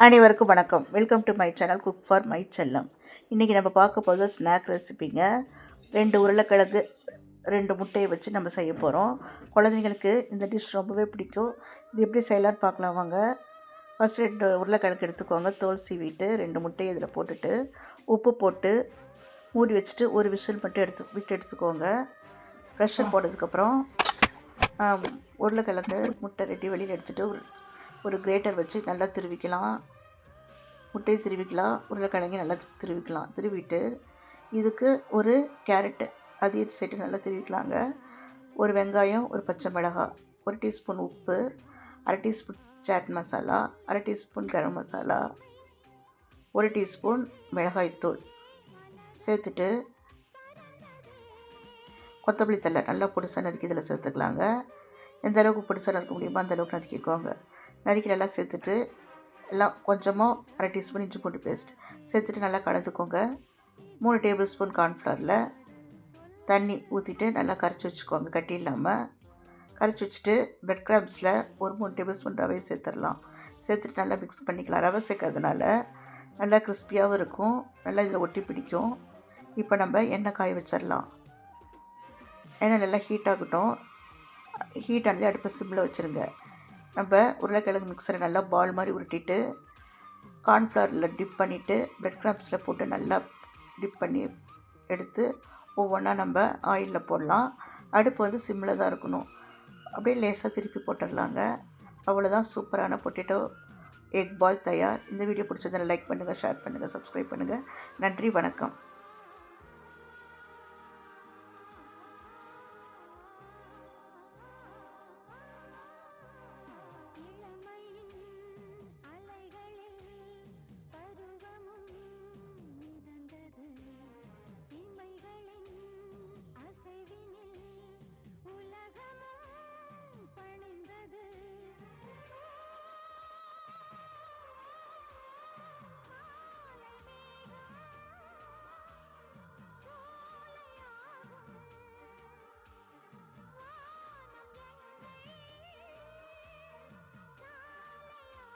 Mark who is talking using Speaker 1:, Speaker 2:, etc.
Speaker 1: அனைவருக்கும் வணக்கம். Welcome to my channel cook for my செல்லம். இன்றைக்கி நம்ம பார்க்க போகிறது ஸ்நாக் ரெசிபிங்க. 2 உருளைக்கிழங்கு 2 முட்டையை வச்சு நம்ம செய்ய போகிறோம். குழந்தைங்களுக்கு இந்த டிஷ் ரொம்பவே பிடிக்கும். இது எப்படி செய்யலான்னு பார்க்கலாம் வாங்க. ஃபஸ்ட்டு 2 உருளைக்கிழங்கு எடுத்துக்கோங்க. தோல் சீவிட்டு 2 முட்டையை இதில் போட்டுட்டு உப்பு போட்டு மூடி வச்சுட்டு ஒரு விசில் மட்டும் விட்டு எடுத்துக்கோங்க. ப்ரெஷர் போட்டதுக்கப்புறம் உருளைக்கிழங்கு முட்டை ரெடி வெளியில் எடுத்துகிட்டு ஒரு கிரேட்டர் வச்சு நல்லா திருவிக்கலாம். முட்டையை திருவிக்கலாம், உருளைக்கிழங்கு நல்லா திருவிக்கலாம். திருவிட்டு இதுக்கு ஒரு கேரட்டு அதையும் சேர்த்து நல்லா திருவிக்கலாங்க. ஒரு வெங்காயம், ஒரு பச்சை மிளகாய், 1 டீஸ்பூன் உப்பு, 1/2 teaspoon chat masala, 1/2 teaspoon garam masala, 1 teaspoon மிளகாய்த்தூள் சேர்த்துட்டு கொத்தமல்லி தழை நல்லா பொடிசாக நறுக்கி இதில் சேர்த்துக்கலாங்க. எந்த அளவுக்கு பொடிசாக நறுக்க முடியுமோ அந்தளவுக்கு நறுக்கிக்கோங்க. நறுக்கி நல்லா சேர்த்துட்டு எல்லாம் கொஞ்சமாக 1/2 டீஸ்பூன் இஞ்சி பூண்டு பேஸ்ட் சேர்த்துட்டு நல்லா கலந்துக்கோங்க. 3 டேபிள் ஸ்பூன் கார்ன்ஃப்ளவரில் தண்ணி ஊற்றிட்டு நல்லா கரைச்சி வச்சுக்கோங்க. கட்டி இல்லாமல் கரைச்சி வச்சுட்டு பிரெட் கிராம்ஸில் ஒரு 3 டேபிள் ஸ்பூன் ரவையை சேர்த்துடலாம். சேர்த்துட்டு நல்லா மிக்ஸ் பண்ணிக்கலாம். ரவை சேர்க்கறதுனால நல்லா கிறிஸ்பியாகவும் இருக்கும், நல்லா இதில் ஒட்டி பிடிக்கும். இப்போ நம்ம எண்ணெய் காய வச்சிடலாம். எண்ணெய் நல்லா ஹீட் ஆகட்டும். ஹீட் ஆனது அடுப்பை சிம்மில் வச்சுருங்க. நம்ம உருளைக்கிழங்கு மிக்சரை நல்லா பால் மாதிரி உருட்டிட்டு கார்ன்ஃப்ளவரில் டிப் பண்ணிவிட்டு பிரெட் கிராம்ஸில் போட்டு நல்லா டிப் பண்ணி எடுத்து ஒவ்வொன்றா நம்ம ஆயிலில் போடலாம். அடுப்பு வந்து சிம்மில் தான் இருக்கணும். அப்படியே லேசாக திருப்பி போட்டுடலாங்க. அவ்வளோதான், சூப்பரான பொட்டேட்டோ எக் பால் தயார். இந்த வீடியோ பிடிச்சதில் லைக் பண்ணுங்கள், ஷேர் பண்ணுங்கள், சப்ஸ்கிரைப் பண்ணுங்கள். நன்றி, வணக்கம்.